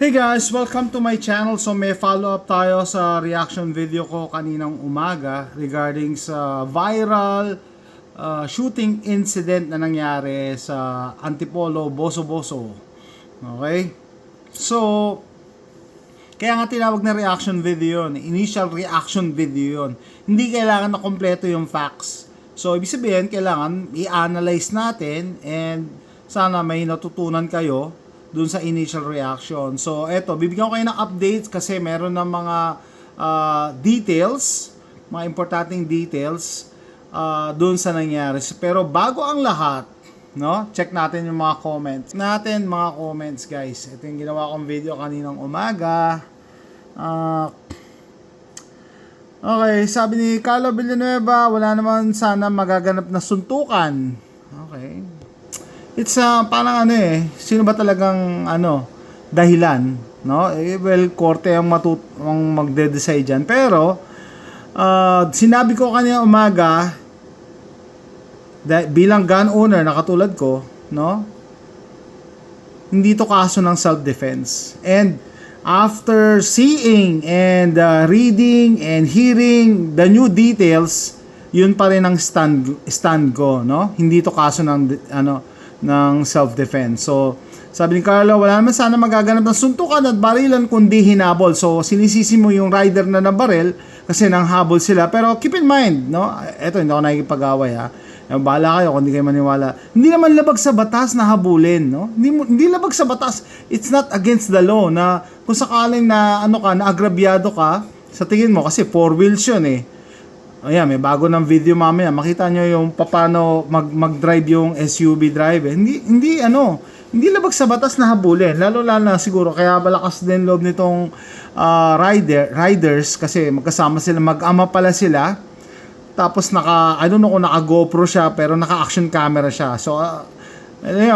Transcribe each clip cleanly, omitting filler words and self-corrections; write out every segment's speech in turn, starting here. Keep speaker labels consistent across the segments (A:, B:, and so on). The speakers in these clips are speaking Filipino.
A: Hey guys, welcome to my channel. So may follow up tayo sa reaction video ko kaninang umaga regarding sa viral shooting incident na nangyari sa Antipolo, Boso-Boso. Okay? So, kaya nga tinawag na reaction video yun. Initial reaction video yun. Hindi kailangan na kompleto yung facts. So, ibig sabihin, kailangan i-analyze natin and sana may natutunan kayo dun sa initial reaction. So, eto, bibigyan ko kayo ng updates kasi meron ng mga details, mga importanteng details dun sa nangyari. Pero bago ang lahat, no? Check natin yung mga comments. Mga comments, guys. Ito yung ginawa kong video kaninang umaga. Okay, sabi ni Carlo Villanueva, wala naman sana magaganap na suntukan. Okay. It's parang sino ba talagang dahilan, no? Well, korte ang magde-decide diyan. Pero sinabi ko kanina umaga bilang gun owner na katulad ko, no? Hindi to kaso ng self-defense. And after seeing and reading and hearing the new details, yun pa rin ang stand ko, no? Hindi to kaso ng self-defense. So, sabi ni Carlo, wala naman sana magaganap ng suntukan at barilan kundi hinabol. So, sinisisi mo yung rider na nabaril kasi nang habol sila. Pero keep in mind, no? Eto, hindi ako nakikipag-away, ha? Bahala kayo kung hindi kayo maniwala. Hindi naman labag sa batas na habulin, no? Hindi labag sa batas. It's not against the law na kung sakaling na naagrabyado ka, sa tingin mo, kasi 4 wheels yun Ayan, may bago ng video mamaya. Makita nyo yung paano mag-drive yung SUV drive. Hindi labag sa batas na habulin. Lalo na siguro, kaya malakas din loob nitong riders kasi magkasama sila, mag-ama pala sila. Tapos I don't know kung naka GoPro siya, pero naka action camera siya. So,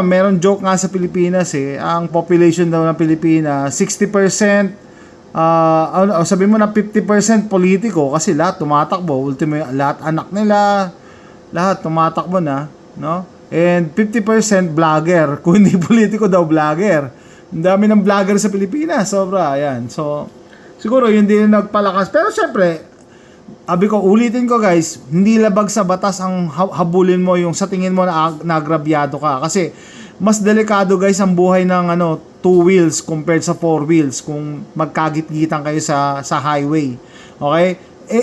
A: meron joke nga sa Pilipinas ang population daw ng Pilipinas, 60%, sabi mo na 50% politiko kasi lahat tumatakbo, ultimo lahat anak nila, lahat tumatakbo na, no? And 50% vlogger, kung hindi politiko daw vlogger. Ang dami ng vlogger sa Pilipinas, sobra, ayan. So, siguro yun din nagpalakas. Pero syempre, ulitin ko guys, hindi labag sa batas ang habulin mo yung sa tingin mo na nagrabyado ka. Kasi, mas delikado guys ang buhay ng 2 wheels compared sa 4 wheels kung magkagit-gitan kayo sa highway. Okay?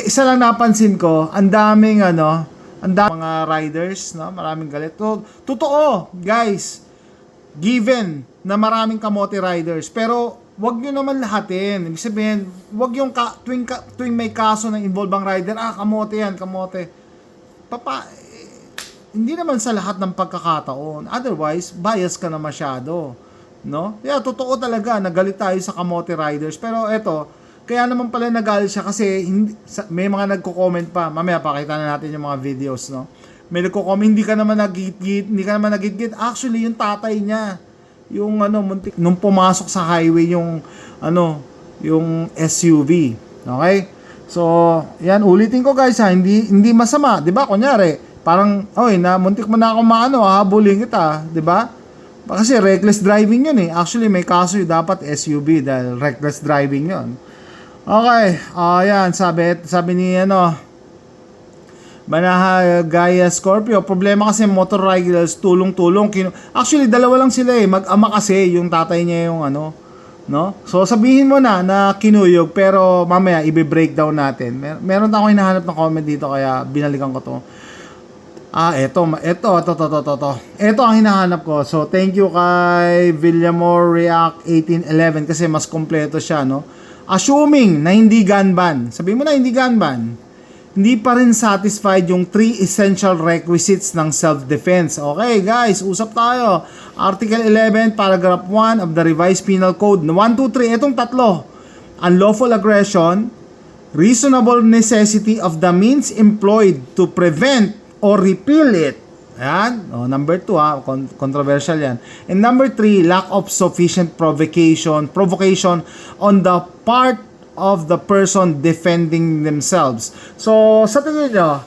A: Isa lang napansin ko, ang daming mga riders, no? Maraming galit. Totoo, guys. Given na maraming kamote riders, pero wag nyo naman lahatin. Ibig sabihin, wag yung tuwing may kaso ng involved ang rider, kamote yan, kamote. Hindi naman sa lahat ng pagkakataon. Otherwise, bias ka na masyado. No? Yeah, totoo talaga, nagalit tayo sa kamote riders. Pero eto, kaya naman pala nagalit siya kasi may mga nagko-comment pa. Mamaya pakita na natin yung mga videos, no? May nagko-comment, hindi ka naman nagigit. Actually, yung tatay niya, yung muntik nung pumasok sa highway yung SUV. Okay? So, yan ulitin ko guys hindi masama, 'di ba? Kunyari, parang muntik mo na ako habulin kita, 'di ba? Kasi reckless driving 'yun Actually, may kaso dapat SUV dahil reckless driving 'yun. Okay, ayan, sabi ni Banaha Gaya Scorpio, problema kasi motor riders tulong-tulong. Actually, dalawa lang sila mag-ama kasi yung tatay niya yung no? So sabihin mo na kinuyog, pero mamaya i-breakdown natin. Meron akong hinahanap na comment dito kaya binalikan ko to. Ito ang hinahanap ko. So thank you kay Villamor React 1811 kasi mas kompleto siya, no? Assuming na hindi gun ban. Sabihin mo na hindi gun ban. Hindi pa rin satisfied yung 3 essential requisites ng self-defense. Okay, guys, usap tayo. Article 11, Paragraph 1 of the Revised Penal Code. 1, 2, 3, itong tatlo. Unlawful aggression, reasonable necessity of the means employed to prevent or repeal it. Ayan. Number 2, controversial yan. And number 3, lack of sufficient provocation on the part of the person defending themselves. So, sa tingin nyo,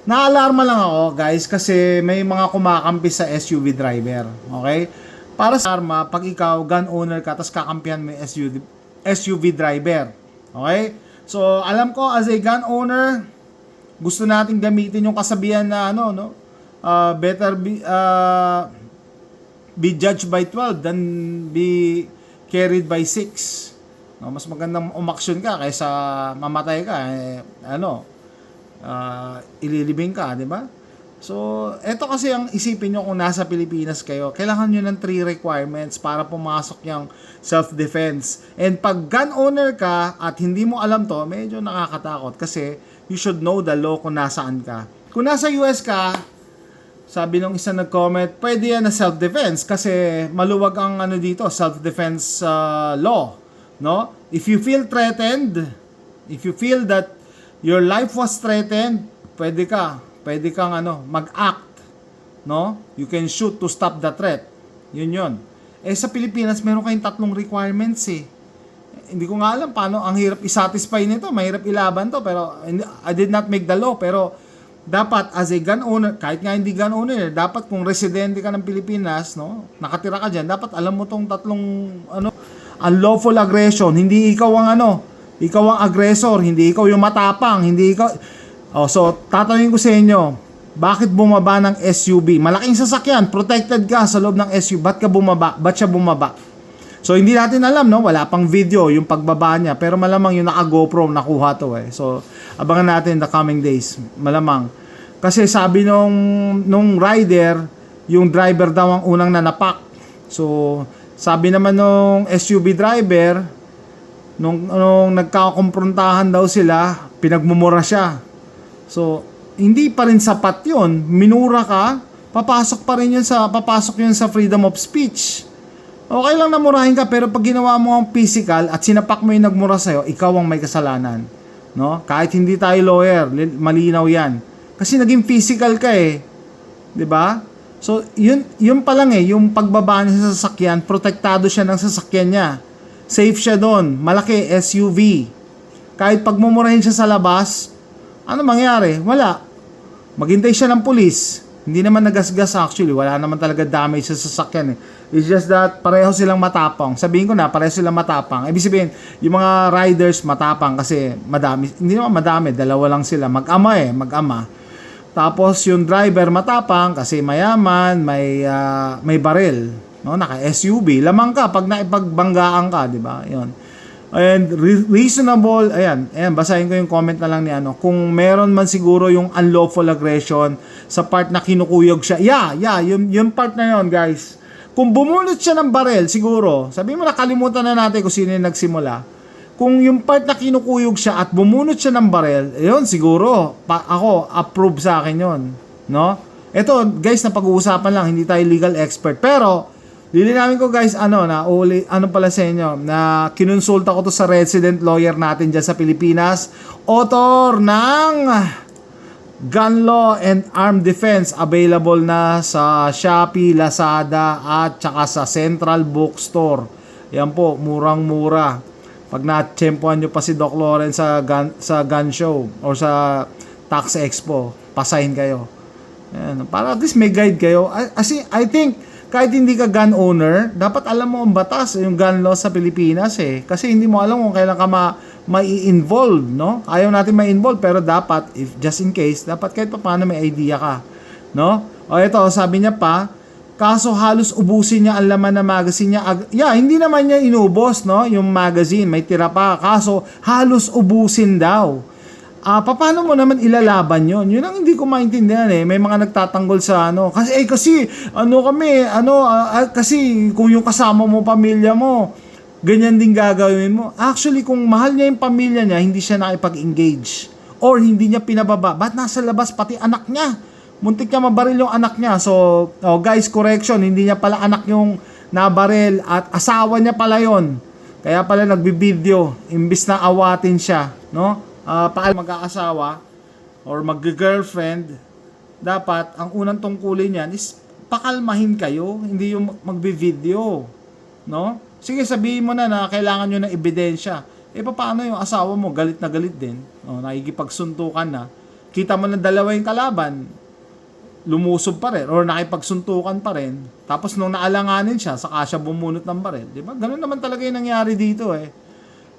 A: naalarma lang ako guys kasi may mga kumakampi sa SUV driver. Okay? Para sa arma, pag ikaw gun owner ka tapos kakampihan mo yung SUV driver. Okay? So, alam ko as a gun owner, gusto natin gamitin yung kasabihan na ano, no? Better be judged by 12 than be carried by 6. No, mas magandang umaksyon ka kaysa mamatay ka, ililibing ka, di ba? So, eto kasi ang isipin nyo kung nasa Pilipinas kayo, kailangan nyo ng 3 requirements para pumasok yung self-defense. And pag gun owner ka at hindi mo alam to, medyo nakakatakot kasi you should know the law kung nasaan ka. Kung nasa US ka, sabi nung isa nag-comment, pwede yan na self-defense kasi maluwag ang ano dito, self-defense law. No? If you feel threatened, if you feel that your life was threatened, pwede kang mag-act, no? You can shoot to stop the threat. Yun. Sa Pilipinas, meron kayong 3 requirements eh. Hindi ko nga alam paano ang hirap i-satisfy nito, mahirap ilaban to, pero I did not make the law, pero dapat as a gun owner, kahit nga hindi gun owner, dapat kung residente ka ng Pilipinas, no? Nakatira ka diyan, dapat alam mo tong 3 unlawful aggression, hindi ikaw ang ikaw ang aggressor, hindi ikaw yung matapang, hindi ikaw. So, tatanungin ko sa inyo, bakit bumaba ng SUV? Malaking sasakyan, protected ka sa loob ng SUV, ba't siya bumaba? So, hindi natin alam, no? Wala pang video yung pagbaba niya, pero malamang yung naka-GoPro, nakuha to eh. So, abangan natin the coming days, malamang. Kasi sabi nung rider, yung driver daw ang unang nanapak. So, sabi naman nung SUV driver, nung nagkakakomprontahan daw sila, pinagmumura siya. So, hindi pa rin sapat yun. Minura ka, papasok yun sa freedom of speech. Okay lang na murahin ka, pero pag ginawa mo ang physical at sinapak mo yung nagmura sa'yo, ikaw ang may kasalanan. No? Kahit hindi tayo lawyer, malinaw yan. Kasi naging physical ka eh. 'Di ba? So, yun pa lang eh, yung pagbaba niya sa sasakyan, protektado siya ng sasakyan niya. Safe siya doon, malaki, SUV. Kahit pagmumurahin siya sa labas, ano mangyari? Wala. Maghintay siya ng pulis. Hindi naman nagasgas actually. Wala naman talaga damage sa sasakyan eh. It's just that pareho silang matapang. Sabihin ko na, pareho silang matapang. Ibig sabihin, yung mga riders matapang kasi madami. Hindi naman madami, 2 lang sila. Mag-ama. Tapos yung driver matapang kasi mayaman, may baril. No? Naka-SUV. Lamang ka pag naipagbanggaan ka, di ba? Yun. And reasonable, ayan, basahin ko yung comment na lang ni kung meron man siguro yung unlawful aggression sa part na kinukuyog siya. Yung part na yun, guys. Kung bumulot siya ng barel, siguro, sabi mo nakalimutan na natin kung sino yung nagsimula. Kung yung part na kinukuyog siya at bumunot siya ng barel, yun, siguro, ako, approve sa akin yun. No? Ito, guys, na pag-uusapan lang, hindi tayo legal expert. Pero, lilinawin ko guys, pala sa inyo, na kinonsulta ko to sa resident lawyer natin dyan sa Pilipinas, author ng Gun Law and Armed Defense, available na sa Shopee, Lazada, at saka sa Central Bookstore. Yan po, murang-mura. Pag na-tsempuhan nyo pa si Doc Loren sa gun show or sa Tax Expo, pasahin kayo. Yan, para at least may guide kayo. I think, kahit hindi ka gun owner, dapat alam mo ang batas, yung gun law sa Pilipinas eh. Kasi hindi mo alam kung kailan ka mai-involve, no? Ayaw natin mai-involve, pero dapat, if just in case, dapat kahit pa paano may idea ka, no? O ito, sabi niya pa, kaso halos ubusin niya ang laman ng magazine niya. Hindi naman niya inubos, no? Yung magazine, may tira pa. Kaso halos ubusin daw. Paano mo naman ilalaban yon? Yun ang hindi ko maintindihan eh. May mga nagtatanggol sa kasi kung yung kasama mo, pamilya mo, ganyan din gagawin mo. Actually, kung mahal niya yung pamilya niya, hindi siya nakipag-engage. Or hindi niya pinababa. Ba't nasa labas pati anak niya? Muntik niya mabaril yung anak niya. So, guys, correction. Hindi niya pala anak yung nabaril at asawa niya pala yon. Kaya pala nagbibideo. Imbis na awatin siya. No? Paano mag-aasawa or mag-girlfriend, dapat ang unang tungkulin niyan is pakalmahin kayo, hindi yung magbi-video, no? Sige, sabihin mo na kailangan nyo ng ebidensya. Paano yung asawa mo, galit na galit din, nakikipagsuntukan na, kita mo na 2 yung kalaban, lumusob pa rin or nakipagsuntukan pa rin. Tapos nung naalanganin siya, saka siya bumunot ng baril. Di ba? Ganun naman talaga yung nangyari dito eh.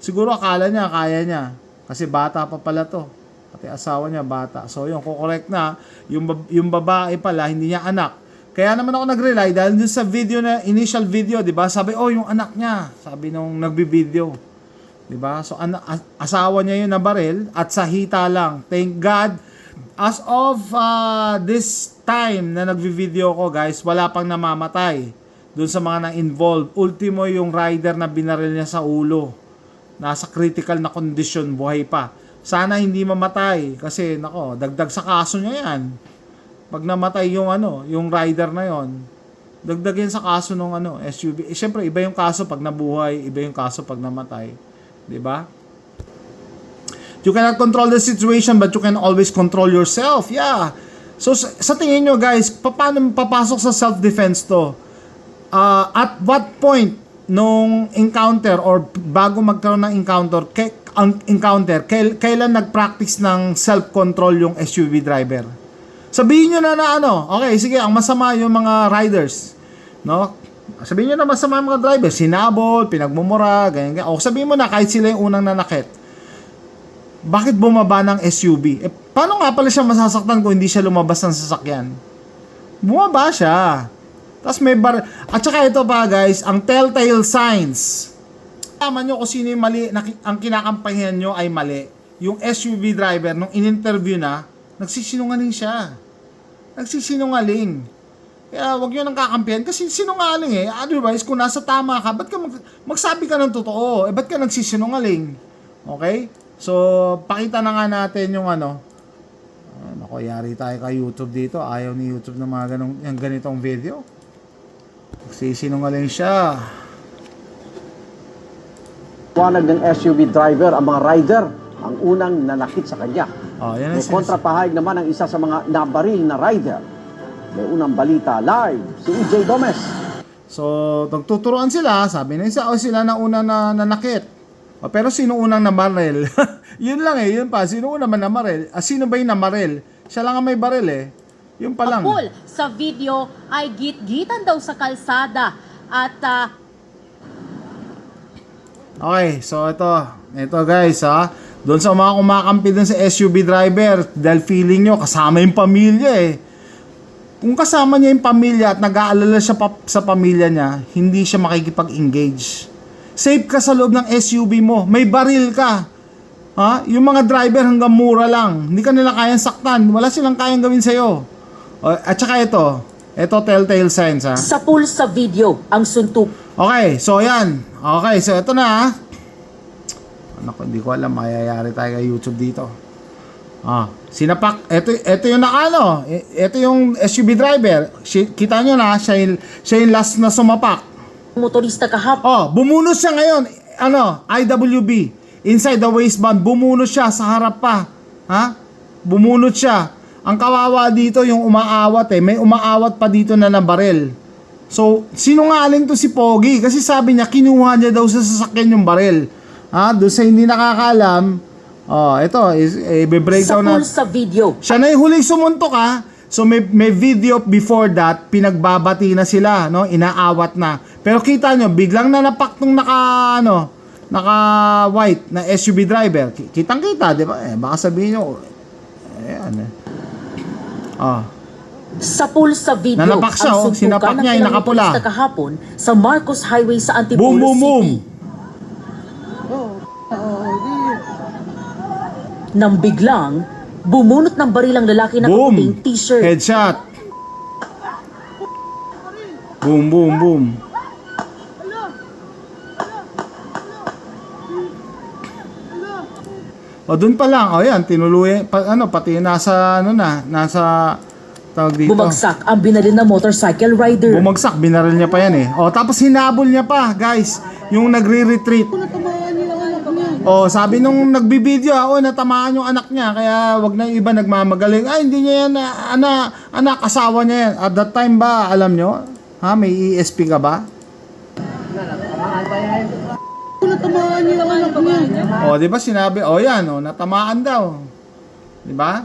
A: Siguro akala niya, kaya niya. Kasi bata pa pala to. Pati asawa niya, bata. So yun, kukorek na. Yung babae pala, hindi niya anak. Kaya naman ako nag-rely dahil dun sa video na, initial video, di ba? Sabi, oh, yung anak niya. Sabi nung nagbi-video. Di ba? So, asawa niya yun na baril at sa hita lang. Thank God. As of this time na nagvi-video ko, guys, wala pang namamatay dun sa mga na-involved. Ultimo yung rider na binaril niya sa ulo. Nasa critical na condition, buhay pa. Sana hindi mamatay kasi, nako, dagdag sa kaso niya yan. Pag namatay yung yung rider na yon, dagdagan sa kaso ng SUV. Siyempre iba yung kaso pag nabuhay, iba yung kaso pag namatay, 'di ba? You cannot control the situation but you can always control yourself. Yeah. So sa tingin nyo guys, paano papasok sa self-defense to? At what point nung encounter or bago magkaroon ng encounter, kailan nag-practice ng self-control yung SUV driver? Sabihin nyo na okay, sige, ang masama yung mga riders, no? Sabihin nyo na masama yung mga drivers, sinabol, pinagmumura, ganyan. O sabihin mo na kahit sila yung unang nanakit. Bakit bumaba ng SUV? Paano nga pala siya masasaktan kung hindi siya lumabas ng sasakyan? Bumaba siya. Tapos may at saka ito pa guys, ang telltale signs. Tama nyo kung sino yung mali, ang kinakampanyan nyo ay mali. Yung SUV driver, nung in-interview na, nagsisinungaling siya. Nagsisinungaling. Kaya wag yun ang kakampihan kasi sinungaling eh. Otherwise, kung nasa tama ka, ba't ka magsabi ka ng totoo? Ba't ka nagsisinungaling? Okay? So, pakita na nga natin yung Naku, yari tayo kay YouTube dito. Ayaw ni YouTube ng mga ganitong video. Nagsisinungaling siya.
B: Wanag ng SUV driver ang mga rider ang unang nanakit sa kanya.
A: Yan
B: May kontrapahayag naman ang isa sa mga nabaril na rider. May unang balita live, si EJ Gomez.
A: So, nagtuturuan sila. Sabi na isa, sila na una na nanakit. Pero sino unang namaril? Yun lang yun pa. Sino unang namaril? Sino ba yung namaril? Siya lang ang may baril Yun pa lang.
C: Paul, sa video ay git-gitan daw sa kalsada at
A: Okay, so ito guys doon sa mga kumakampi dun sa SUV driver, dahil feeling nyo kasama yung pamilya Kung kasama niya yung pamilya at nag-aalala siya sa pamilya niya, hindi siya makikipag-engage. Safe ka sa loob ng SUV mo, may baril ka. Yung mga driver hanggang mura lang, hindi ka nila kayang saktan, wala silang kayang gawin sa'yo. At saka ito telltale signs
C: sa pool sa video ang suntok.
A: Okay, so yan. Okay, so ito na Naku, hindi ko alam, mayayari tayo kay YouTube dito. Sinapak, ito yung ito yung SUV driver. Kita nyo na, siya yung last na sumapak.
C: Motorista kahapon.
A: Bumunos siya ngayon. IWB. Inside the waistband, bumunos siya sa harap pa. Bumunot siya. Ang kawawa dito yung umaawat may umaawat pa dito na nabaril. So, sinungaling to si Pogi kasi sabi niya kinuha niya daw sa sasakyan yung baril. Doon sa hindi nakakaalam, ito, i-breakdown na.
C: Sa video.
A: Siya na yung huling sumuntok So may video before that, pinagbabati na sila, no? Inaawat na. Pero kita nyo, biglang nanapak nung naka-white na SUV driver. Kitang-kita, di ba? Baka sabihin nyo,
C: Sa pool sa video,
A: nanapak siya,
C: ang
A: sinapak
C: suntukan
A: niya,
C: ng ilang
A: nakapula.
C: motorista kahapon sa Marcos Highway sa
A: Boom,
C: Antipolo
A: boom, boom.
C: City. Nang biglang, bumunot ng baril ang lalaki na
A: Boom!
C: puting t-shirt.
A: Headshot. Boom, boom, boom. Doon pa lang. Yan, tinuluyan. Pati nasa, nasa, tawag dito.
C: Bumagsak ang binalin na motorcycle rider.
A: Bumagsak, binaril niya pa yan tapos hinabol niya pa, guys. Yung nagre-retreat. Sabi nung nagbibideo natamaan yung anak niya, kaya wag na yung iba nagmamagaling. Hindi niya yan, anak, asawa niya yan. At that time ba, alam nyo? May ESP ka ba?
D: Natamaan niya ang anak niya.
A: Di ba sinabi, yan, natamaan daw. Di ba?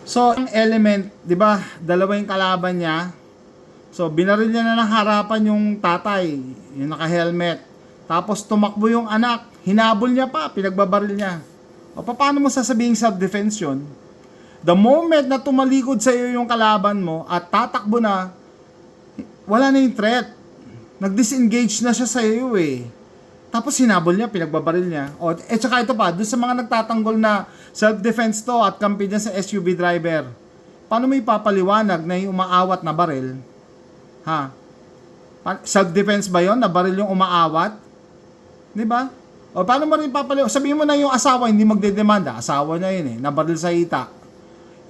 A: So, ang element, di ba, dalawa yung kalaban niya. So, binaril niya na ng harapan yung tatay, yung naka-helmet. Tapos, tumakbo yung anak. Hinabol niya pa, pinagbabaril niya. O, paano mo sasabihin self-defense yun? The moment na tumalikod sa iyo yung kalaban mo at tatakbo na, wala na yung threat. Nag-disengage na siya sa iyo eh. Tapos hinabol niya, pinagbabaril niya. O, tsaka ito pa, doon sa mga nagtatanggol na self-defense to at kampi dyan sa SUV driver, paano mo ipapaliwanag na yung umaawat na baril? Ha? Self-defense ba yon na baril yung umaawat? Di ba? O paano mo rin ipapaliwanag? Sabihin mo na yung asawa hindi magdedemanda. Asawa niya yun eh, nabaril sa hita.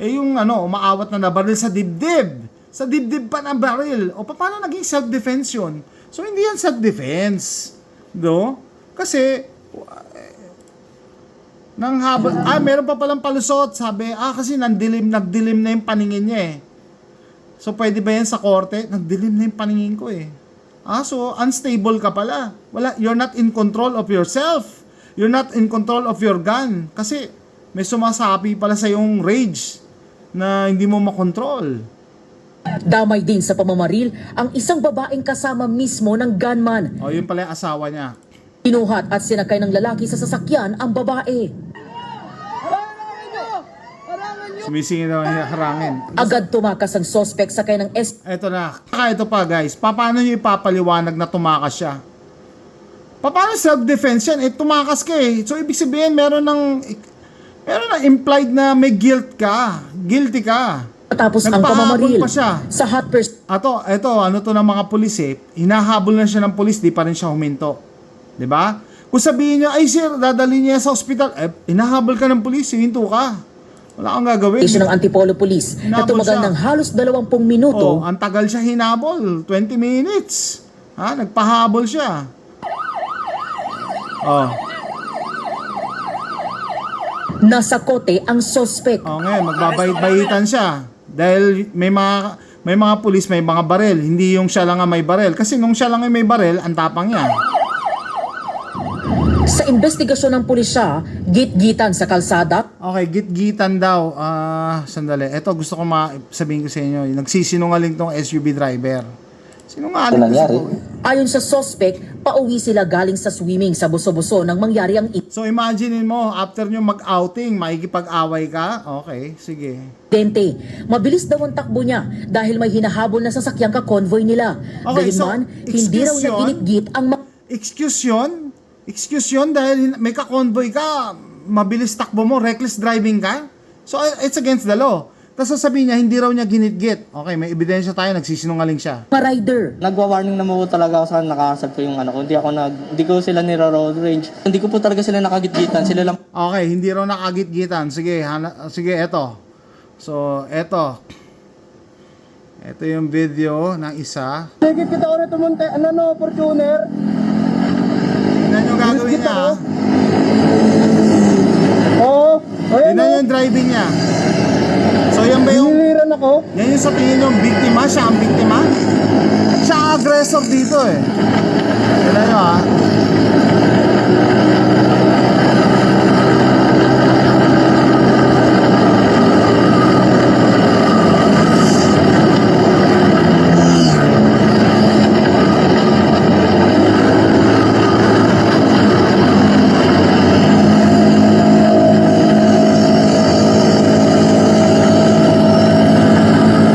A: Eh yung umaawat na nabaril sa dibdib. Sa dibdib pa na baril. O paano naging self-defense yun? So hindi yan self-defense. Do? Kasi nang habol, meron pa palang palusot, sabi, kasi nagdilim na yung paningin niya eh. So pwede ba yan sa korte? Nagdilim na yung paningin ko eh. So unstable ka pala. You're not in control of yourself. You're not in control of your gun. Kasi may sumasapi pala sa yung rage na hindi mo makontrol.
E: Damay din sa pamamaril ang isang babaeng kasama mismo ng gunman.
A: Yun pala yung asawa niya.
E: Pinuhat at sinakay ng lalaki sa sasakyan ang babae.
A: Sumisingin daw yung harangin.
E: Agad tumakas ang sospek sakay ng
A: Eto na. Ito pa guys. Paano nyo ipapaliwanag na tumakas siya? Paano self-defense yan? Tumakas ka eh. So ibig sabihin meron ng implied na may guilt ka. Guilty ka.
E: Tapos ang
A: Nagpahabol
E: pamamaril
A: pa siya.
E: sa hot pursuit.
A: Ito, to ng mga pulis eh. Hinahabol na siya ng pulis, di pa rin siya huminto. 'Di ba? Kung sabihin niya, ay sir, dadalhin niya sa ospital, hinahabol ka ng pulis, hinto ka. Wala kang gagawin.
E: Station ng Antipolo Police na
A: Hinabol
E: tumagal
A: siya.
E: ng halos 20 minuto.
A: Ang tagal siya hinabol, 20 minutes. Nagpahabol siya.
E: Nasa kote ang sospek.
A: Ngayon, magbabait-baitan siya. Dahil may mga pulis, may mga barel. Hindi yung siya lang ang may barel. Kasi nung siya lang ang may barel, ang tapang niya.
E: Sa investigasyon ng pulisya, git-gitan sa kalsada.
A: Okay, git-gitan daw. Sandali. Ito gusto ko sabihin ko sa inyo. Nagsisinungaling tong SUV driver. Sinungaling kasi.
E: Ayon sa sospek, pauwi sila galing sa swimming sa buso-buso nang mangyari ang
A: So imaginein mo, after nyo mag-outing, makikipag-away ka? Okay, sige.
E: insidente. Mabilis daw ang takbo niya dahil may hinahabol na sasakyang ka-convoy nila.
A: Okay,
E: Gayunman,
A: so,
E: hindi raw
A: excuse
E: niya
A: yun?
E: ginit-git ang
A: Excuse yun? Excuse yun dahil may ka-convoy ka, mabilis takbo mo, reckless driving ka? So it's against the law. Tapos sasabihin niya, hindi raw niya ginit-git. Okay, may ebidensya tayo, nagsisinungaling siya.
E: mga rider.
F: Nagwa-warning naman po talaga ako sa nakasad ko yung ano ko. Hindi ko sila niro-road rage. Hindi ko po talaga sila nakagitgitan. Sila lang
A: Okay, hindi raw nakagit-gitan. Sige, sige, eto. So, eto. Ito yung video ng isa.
D: Sige, kita ko na tumunta. Fortuner.
A: Tingnan yung gagawin niya. Ha?
D: Oo.
A: Tingnan yung driving niya. So, yan ba yung...
D: Niliran ako.
A: Yan yung sa tingin yung biktima, siya ang biktima. Siya ang aggressor dito eh. Tignan nyo ha.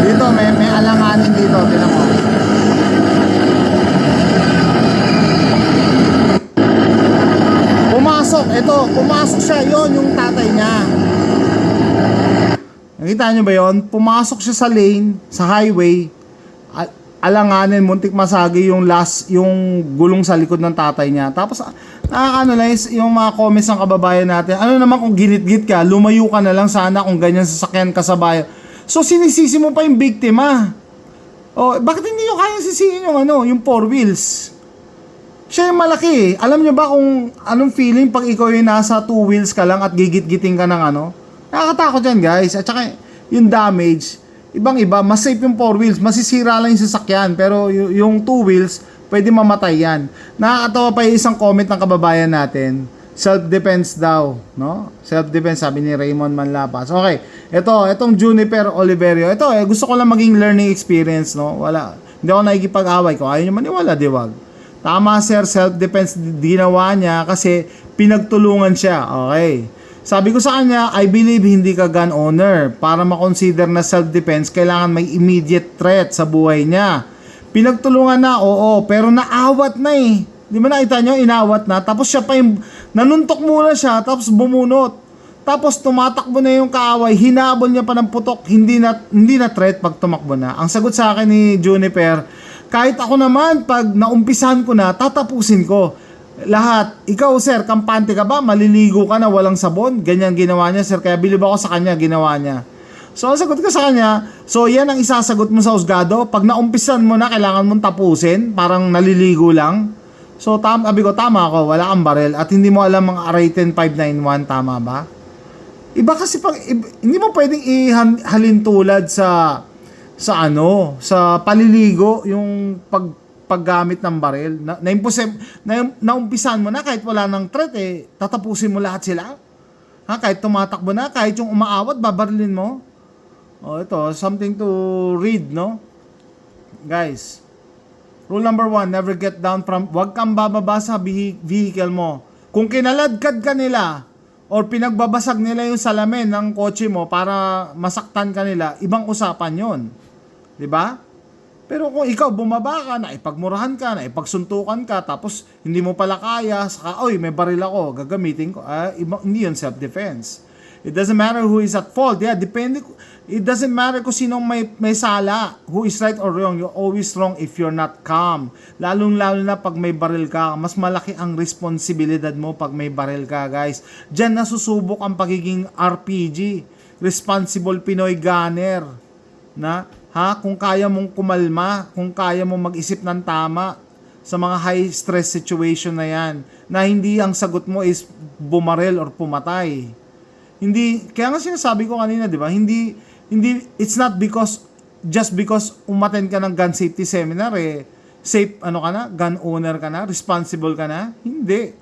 A: Dito, may alanganin dito. Tignan mo. Pumasok siya, yon yung tatay niya. Nakita niyo ba yon? Pumasok siya sa lane, sa highway, alanganin, muntik masagi yung yung gulong sa likod ng tatay niya. Tapos, nakaka-analyze yung mga comments ng kababayan natin. Ano naman kung ginit-git ka, lumayo ka na lang sana kung ganyan sasakyan ka sa bayan. So, sinisisi mo pa yung biktima. Bakit hindi nyo kaya sisihin yung four wheels? Siya yung malaki eh. Alam nyo ba kung anong feeling pag ikaw yung nasa two wheels ka lang at gigit-giting ka ng Nakakatakot yan guys. At saka yung damage, ibang-iba. Mas safe yung four wheels. Masisira lang yung sasakyan. Pero yung two wheels, pwede mamatay yan. Nakakatawa pa yung isang comment ng kababayan natin. self-defense daw, no? Self-defense, sabi ni Raymond Manlapas. Okay, itong Juniper Oliverio, gusto ko lang maging learning experience, no? Wala, hindi ako nakikipag-away. Kung ayaw nyo maniwala, di wag. Tama sir, self-defense ginawa niya kasi pinagtulungan siya. Okay. Sabi ko sa kanya, I believe hindi ka gun owner. Para makonsider na self-defense, kailangan may immediate threat sa buhay niya. Pinagtulungan na, oo, pero naawat na eh. Di ba nakita nyo, inawat na. Tapos siya pa yung, nanuntok muna siya, tapos bumunot. Tapos tumatakbo na yung kaaway, hinabol niya pa ng putok, hindi na threat pag tumakbo na. Ang sagot sa akin ni Juniper, kahit ako naman, pag naumpisahan ko na, tatapusin ko. Lahat. Ikaw sir, kampante ka ba? Maliligo ka na walang sabon? Ganyan ginawa niya sir, kaya bilib ako sa kanya, ginawa niya. So ang sagot ko sa kanya, so yan ang isasagot mo sa husgado. Pag naumpisan mo na, kailangan mong tapusin, parang naliligo lang. So sabi ko, tama ako, wala kang barel at hindi mo alam ang R18 591, tama ba? Iba kasi hindi mo pwedeng ihalin tulad sa paliligo yung paggamit ng baril. Naumpisan mo na kahit wala nang threat tatapusin mo lahat sila. Ha, kahit tumatakbo na, kahit yung umaawat, babarilin mo. Ito, something to read, no? Guys, rule number 1, never get down wag kang bababa sa vehicle mo. Kung kinaladkad ka nila, or pinagbabasag nila yung salamin ng kotse mo para masaktan ka nila, ibang usapan yon, di ba? Pero kung ikaw bumaba ka, naipagmurahan ka, naipagsuntukan ka, tapos hindi mo pala kaya, saka, oy, may baril ako, gagamitin ko, hindi yun self-defense. It doesn't matter who is at fault. Yeah, depende. It doesn't matter kung sinong may sala, who is right or wrong. You're always wrong if you're not calm. Lalong-lalo na pag may baril ka, mas malaki ang responsibilidad mo pag may baril ka, guys. Diyan nasusubok ang pagiging RPG, responsible Pinoy gunner. Kung kaya mong kumalma, kung kaya mong mag-isip ng tama sa mga high stress situation na yan, na hindi ang sagot mo is bumaril or pumatay. Hindi, kaya nga sinasabi ko kanina, di ba? Hindi, it's not just because umattend ka ng gun safety seminar, safe, gun owner ka na, responsible ka na. Hindi.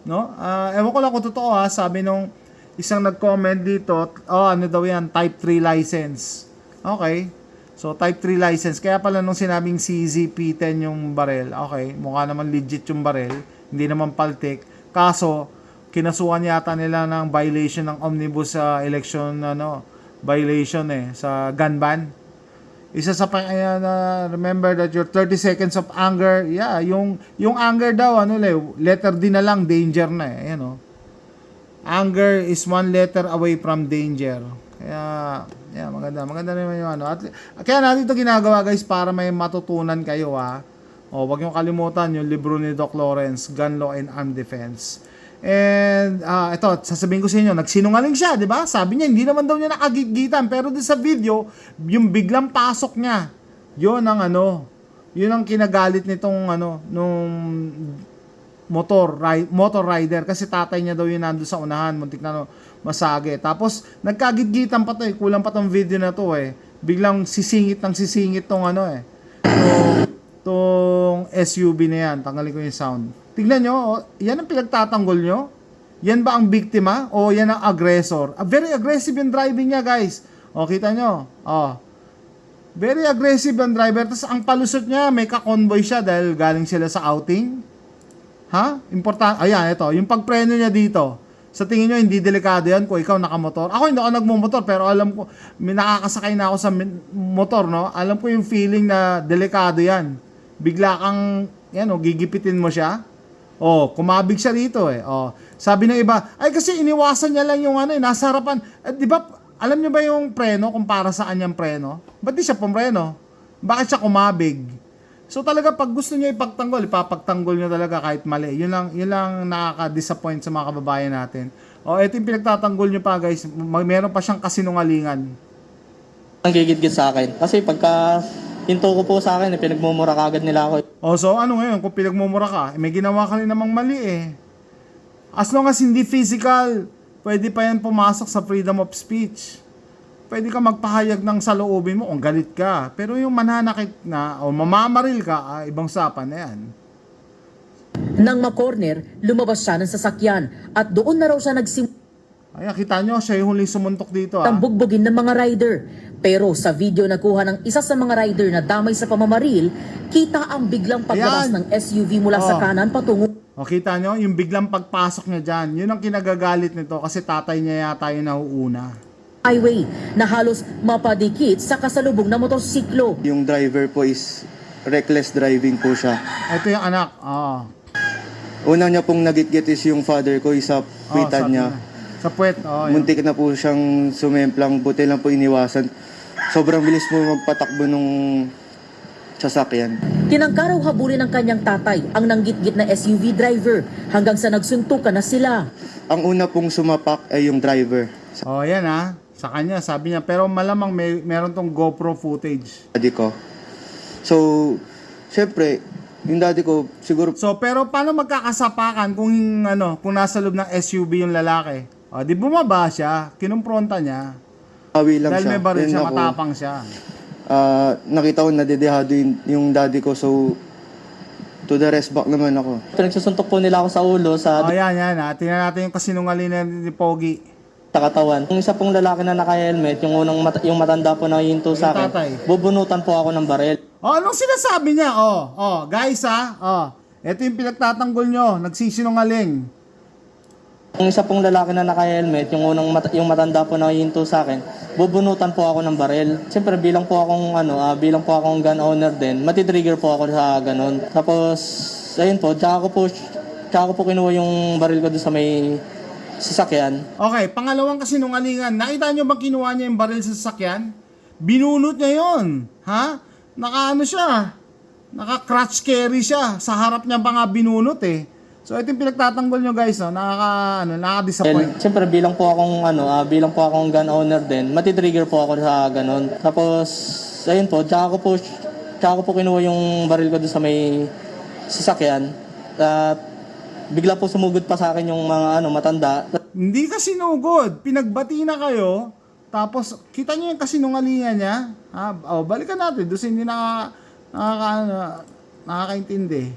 A: No? Ewan ko lang kung totoo sabi nung isang nag-comment dito, daw yan, type 3 license. Okay. So, type 3 license. Kaya pala nung sinabing CZP-10 yung barel, okay, mukha naman legit yung barel, hindi naman paltik. Kaso, kinasuhan yata nila ng violation ng omnibus election violation sa gun ban. Isa sa remember that your 30 seconds of anger, yung anger daw letter D na lang, danger na Anger is one letter away from danger. Kaya maganda naman yung kaya natin ito ginagawa guys para may matutunan kayo wag yung kalimutan yung libro ni Doc Lawrence, Gun Law and Armed Defense. And ito, sasabihin ko sa inyo, nagsinungaling siya, di ba? Sabi niya, hindi naman daw niya nakagitgitan. Pero din sa video, yung biglang pasok niya, yun ang kinagalit nitong nung motor rider. Kasi tatay niya daw yun nando sa unahan, muntik na masage. Tapos, nagkagitgitan pa to kulang pa tong video na to Biglang sisingit tong tong SUV na yan. Tanggalin ko yung sound. Tignan nyo, yan ang pinagtatanggol nyo? Yan ba ang biktima? O yan ang aggressor? Very aggressive yung driving niya, guys. Kita nyo? Very aggressive yung driver. Tapos ang palusot niya, may ka-convoy siya dahil galing sila sa outing. Ayan, ito. Yung pagpreno niya dito. Sa tingin nyo, hindi delikado yan kung ikaw nakamotor. Ako hindi ako nagmumotor, pero alam ko, nakakasakay na ako sa motor, no? Alam ko yung feeling na delikado yan. Bigla kang, gigipitin mo siya. Kumabig siya rito sabi ng iba, ay kasi iniwasan niya lang yung nasa harapan. Di ba, alam niyo ba yung preno kung para saan yung preno? Ba't di siya pumreno? Bakit siya kumabig? So talaga pag gusto niya ipagtanggol, ipapagtanggol niya talaga kahit mali. Yun lang nakaka-disappoint sa mga kababayan natin. Ito yung pinagtatanggol niyo pa guys, meron pa siyang kasinungalingan.
F: Ang gigit-git sa akin. Kasi pagka hinto ko po sa akin, pinagmumura kagad nila ako.
A: So ano ngayon, kung pinagmumura ka, may ginawa ka rin namang mali As long as hindi physical, pwede pa yan pumasok sa freedom of speech. Pwede ka magpahayag ng saloobin mo kung galit ka. Pero yung mananakit na o mamamaril ka, ibang usapan na yan.
E: Nang makorner, lumabas siya ng sasakyan at doon na raw siya
A: Ayan, kita nyo, siya yung huling sumuntok dito.
E: bugbugin ng mga rider. Pero sa video na kuha ng isa sa mga rider na damay sa pamamaril, kita ang biglang paglabas
A: Ayan.
E: ng SUV mula sa
A: Oh.
E: kanan patungo
A: O kita nyo, yung biglang pagpasok niya dyan, yun ang kinagagalit nito kasi tatay niya yata yung nauuna.
E: highway na halos mapadikit sa kasalubong na motorsiklo.
G: Yung driver po is reckless driving po siya.
A: Ito yung anak.
G: Una niya pong nagitgit is yung father ko, isa pitan
A: sabi
G: niya.
A: Sa puwet. Yun.
G: Muntik na po siyang sumemplang, buti lang po iniwasan. Sobrang bilis po magpatakbo nung sasakyan.
E: Tinangkaraw habulin ng kanyang tatay ang nanggitgit na SUV driver hanggang sa nagsuntukan na sila.
G: Ang una pong sumapak ay yung driver.
A: Yan sa kanya, sabi niya. Pero malamang meron tong GoPro footage.
G: Daddy ko. So, syempre, yung daddy ko, siguro
A: So, pero paano magkakasapakan kung nasa loob ng SUV yung lalaki? Di bumaba siya, kinumpronta niya.
G: awi lang
A: Dahil
G: siya.
A: may baril
G: Then
A: siya,
G: ako,
A: matapang siya.
G: nakita ko nadedehado yung daddy ko. So, to the rest back naman ako.
F: Pinagsusuntok po nila ako sa ulo, sa
A: Yan. Tingnan natin yung kasinungalingan ni Pogi.
F: katawan. Yung isa pong lalaki na naka-helmet, yung matanda po na hinto sa
A: Yung tatay.
F: akin, bubunutan po ako ng baril.
A: Anong sinasabi niya? Guys ito yung pinagtatanggol nyo, nagsisinungaling.
F: Yung isa pong lalaki na naka-helmet, yung matanda po na hinto sa akin, bubunutan po ako ng baril. Siyempre bilang po akong gun owner din, matitrigger po ako sa ganun. Tapos, ayun po, tsaka ko po kinuha yung baril ko doon sa may sasakyan.
A: Okay, pangalawang kasinungalingan. Nakita nyo bang kinuha niya yung baril sa sasakyan? Binunot niya yon, ha? Siya? Naka-crutch carry siya. Sa harap niya pa nga binunot eh. So ito yung pinagtatanggol nyo guys, nakaka-disappoint.
F: Siyempre bilang po akong gun owner din, matitrigger po ako sa ganun. Tapos, ayun po, tsaka ko po kinuha yung baril ko doon sa may sasakyan. At bigla po sumugod pa sa akin yung mga matanda.
A: Hindi ka sinugod. Pinagbati na kayo. Tapos, kita nyo yung kasinungalingan niya. Balikan natin. Doon hindi nakakaintindi.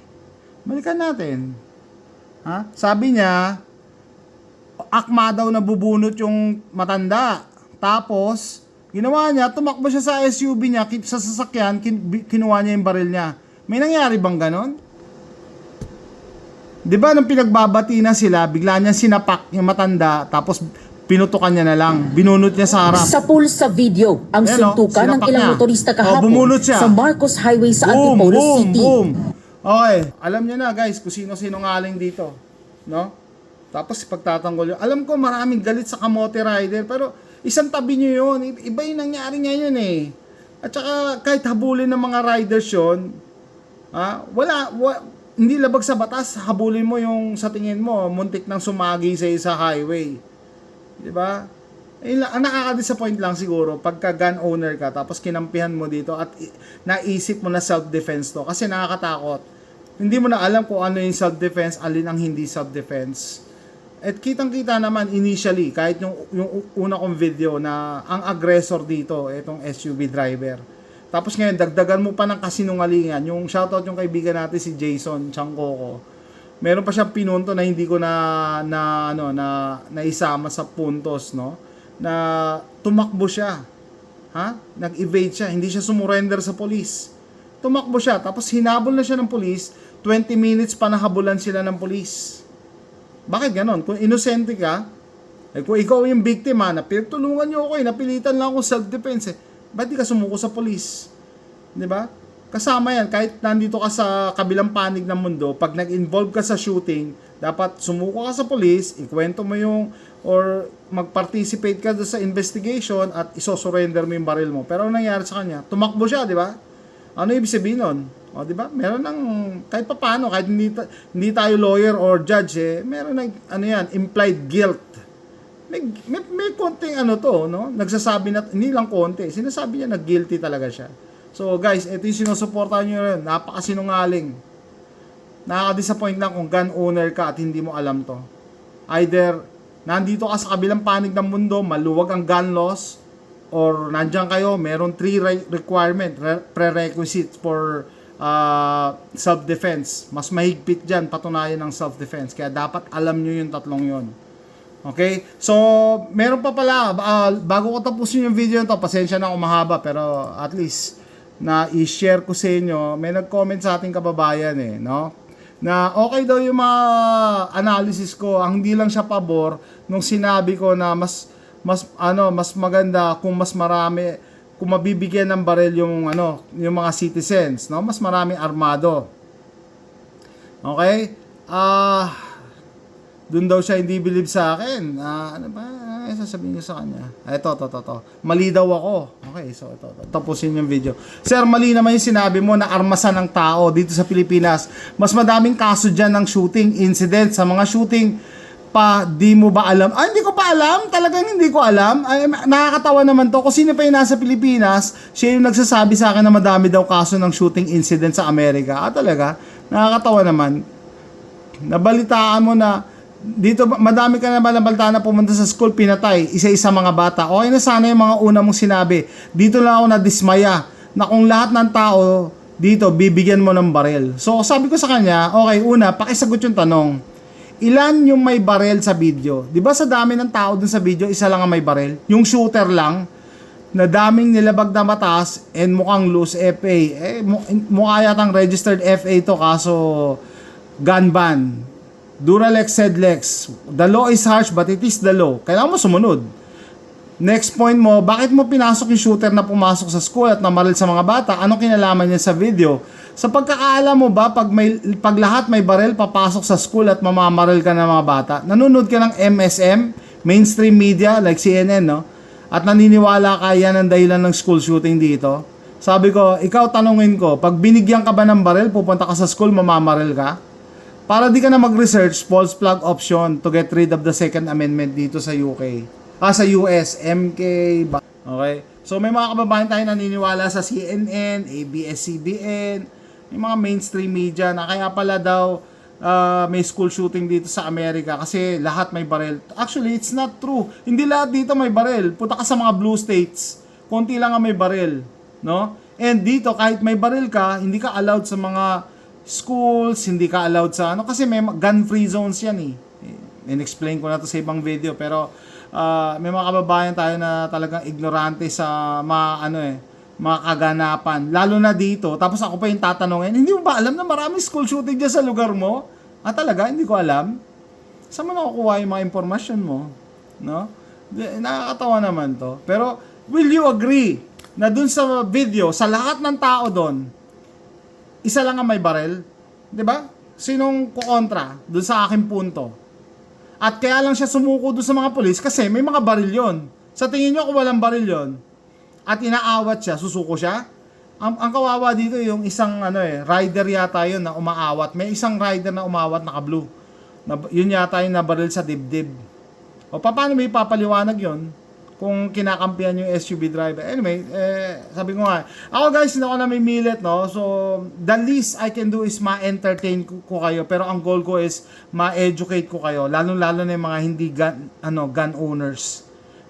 A: Balikan natin. Sabi niya, akma daw na bubunot yung matanda. Tapos, ginawa niya, tumakbo siya sa SUV niya, sa sasakyan, kinuha niya yung baril niya. May nangyari bang ganon? Di ba nung pinagbabati na sila, bigla niya sinapak yung matanda, tapos pinutukan niya na lang. Binunot niya sa harap.
E: Sa pool sa video, ang
A: Ayan,
E: suntukan ng
A: sinapak
E: ilang
A: niya.
E: motorista kahapon
A: Bumulot siya.
E: sa Marcos Highway sa Antipolo City.
A: Okay, alam niyo na guys kung sino-sino ngaling dito. No? Tapos pagtatanggol yun. Alam ko maraming galit sa kamote rider, pero isang tabi niyo yun. Iba yung nangyari ngayon eh. At saka kahit habulin ng mga riders yun, hindi labag sa batas, habulin mo yung sa tingin mo, muntik nang sumagi sa highway. Di ba? Ang nakaka-disappoint lang siguro pagka gun owner ka tapos kinampihan mo dito at naisip mo na self-defense to kasi nakakatakot. Hindi mo na alam kung ano yung self-defense, alin ang hindi self-defense. At kitang-kita naman initially, kahit yung una kong video na ang aggressor dito, itong SUV driver. Tapos ngayon, dagdagan mo pa ng kasinungalingan. Yung shoutout yung kaibigan natin si Jason Changcoco. Meron pa siyang pinunto na hindi ko naisama sa puntos, no? Na tumakbo siya. Nag-evade siya. Hindi siya sumurrender sa police. Tumakbo siya. Tapos hinabol na siya ng police. 20 minutes pa nahabulan sila ng police. Bakit ganon? Kung inosente ka, kung ikaw yung biktima, tulungan niyo ako napilitan lang ako self-defense ba't di ka sumuko sa police? Di ba? Kasama yan, kahit nandito ka sa kabilang panig ng mundo, pag nag-involve ka sa shooting, dapat sumuko ka sa police, ikwento mo or mag-participate ka sa investigation at isosurrender mo yung baril mo. Pero ano nangyari sa kanya? Tumakbo siya, di ba? Ano ibig sabihin nun? O, di ba? Meron ng, kahit pa paano, kahit hindi tayo lawyer or judge, meron implied guilt. May konting no? Nagsasabi na, hindi lang konti, sinasabi niya na guilty talaga siya. So guys, ito yung sinusuportahan nyo rin, napakasinungaling. Nakaka-disappoint lang kung gun owner ka at hindi mo alam to. Either, nandito ka sa kabilang panig ng mundo, maluwag ang gun laws, or nandyan kayo, meron 3 prerequisites for self-defense. Mas mahigpit dyan, patunayan ng self-defense. Kaya dapat alam nyo yung tatlong yon. Okay? So, meron pa pala, bago ko tapusin yung video nito, pasensya na kung mahaba, pero at least, na i-share ko sa inyo, may nag-comment sa ating kababayan no? Na okay daw yung mga analysis ko, ang hindi lang siya pabor nung sinabi ko na mas maganda kung mas marami, kung mabibigyan ng baril yung mga citizens, no? Mas marami armado. Okay? Doon daw siya hindi believe sa akin. Ano ba? Sasabihin niyo sa kanya. Ito. Mali daw ako. Okay, so ito. Tapusin yung video. Sir, mali naman yung sinabi mo na armasan ng tao dito sa Pilipinas. Mas madaming kaso dyan ng shooting incident. Sa mga shooting pa, di mo ba alam? Hindi ko pa alam. Talagang hindi ko alam. Nakakatawa naman to. Kung sino pa yung nasa Pilipinas, siya yung nagsasabi sa akin na madami daw kaso ng shooting incident sa Amerika. Talaga? Nakakatawa naman. Nabalitaan mo na dito madami ka na balabalta na pumunta sa school, pinatay isa-isa mga bata. Okay na sana yung mga una mong sinabi. Dito lang ako nadismaya na kung lahat ng tao dito bibigyan mo ng baril. So sabi ko sa kanya, okay, una, pakisagot yung tanong. Ilan yung may baril sa video? 'Di ba sa dami ng tao dun sa video, isa lang ang may baril? Yung shooter lang na daming nilabag na batas and mukhang loose FA. Mukha yatang registered FA to, kaso gun ban. Duralex said Lex, the law is harsh but it is the law. Kailangan mo sumunod. Next point mo, bakit mo pinasok yung shooter na pumasok sa school at namaril sa mga bata? Anong kinalaman niya sa video? Sa pagkakaalam mo ba, pag lahat may baril, papasok sa school at mamamaril ka ng mga bata? Nanonood ka ng MSM, mainstream media like CNN, no? At naniniwala ka yan ang dahilan ng school shooting dito? Sabi ko, ikaw tanungin ko, pag binigyan ka ba ng baril, pupunta ka sa school, mamamaril ka? Para di ka na mag-research, false flag option to get rid of the Second Amendment dito sa UK. Sa US, MK. Okay? So may mga kababayan tayo naniniwala sa CNN, ABS-CBN, yung mga mainstream media na kaya pala daw may school shooting dito sa Amerika kasi lahat may baril. Actually, it's not true. Hindi lahat dito may baril. Punta ka sa mga blue states, konti lang ang may baril. No? And dito, kahit may baril ka, hindi ka allowed sa mga schools, hindi ka allowed sa kasi may gun-free zones yan in-explain ko na to sa ibang video, pero may mga kababayan tayo na talagang ignorante sa mga kaganapan, lalo na dito, tapos ako pa yung tatanungin, hindi mo ba alam na maraming school shooting dyan sa lugar mo? Talaga? Hindi ko alam? Saan mo nakukuha yung mga impormasyon mo? No? Nakakatawa naman to, pero will you agree na dun sa video, sa lahat ng tao dun, isa lang ang may baril, 'di ba? Sinong kukontra doon sa aking punto? At kaya lang siya sumuko doon sa mga pulis kasi may mga baril 'yon. Sa tingin niyo kung walang baril 'yon at inaawat siya, susuko siya? Ang kawawa dito yung isang rider yata 'yon na umaawat. May isang rider na umawat naka-blue. Yun yata yung nabaril sa dibdib. O paano may papaliwanag 'yon? Kung kinakampihan yung SUV driver. Anyway, sabi ko nga, ako guys, hindi ako namimilit, no? So, the least I can do is ma-entertain ko kayo. Pero ang goal ko is ma-educate ko kayo. Lalo-lalo na yung mga hindi gun owners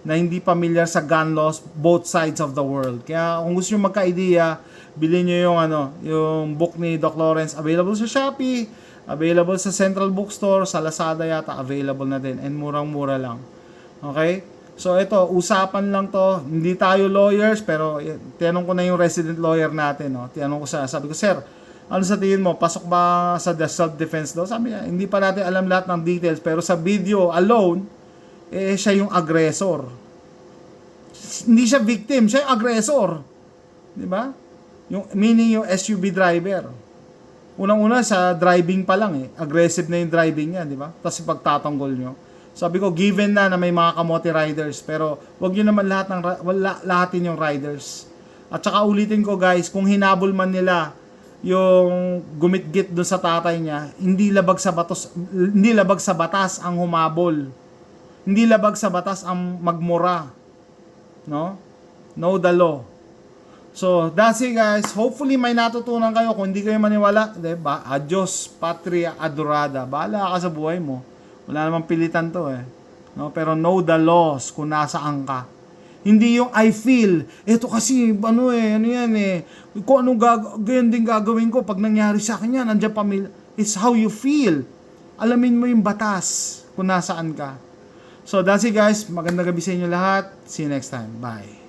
A: na hindi familiar sa gun laws, both sides of the world. Kaya kung gusto nyo magka-idea, bilhin nyo yung book ni Doc Lawrence. Available sa Shopee, available sa Central Bookstore, sa Lazada yata, available na din. And murang-mura lang. Okay? So ito, usapan lang to. Hindi tayo lawyers, pero tinanong ko na yung resident lawyer natin, no. Tinanong ko sabi ko, sir, ano sa tingin mo? Pasok ba sa self-defense daw? Sabi niya, hindi pa natin alam lahat ng details, pero sa video alone, siya yung aggressor. Hindi siya victim, siya yung aggressor. Di ba? Meaning yung SUV driver. Unang-una sa driving pa lang aggressive na yung driving niya, di ba? Tapos pagtatanggol nyo. Sabi ko, given na may mga kamote riders, pero wag nyo naman lahatin yung riders. At saka ulitin ko guys, kung hinabol man nila yung gumit-git doon sa tatay niya, hindi labag sa batas ang humabol. Hindi labag sa batas ang magmura. No? Know the law. So, that's it guys. Hopefully may natutunan kayo. Kung hindi kayo maniwala, diba? Adios, patria adorada. Bahala ka sa buhay mo. Wala namang pilitan to No? Pero know the laws kung nasaan ka. Hindi yung I feel, eto kasi, ano yan kung anong ganyan din gagawin ko pag nangyari sa akin yan, nandiyan pamilya. It's how you feel. Alamin mo yung batas kung nasaan ka. So that's it guys, magandang gabi sa inyo lahat. See you next time. Bye.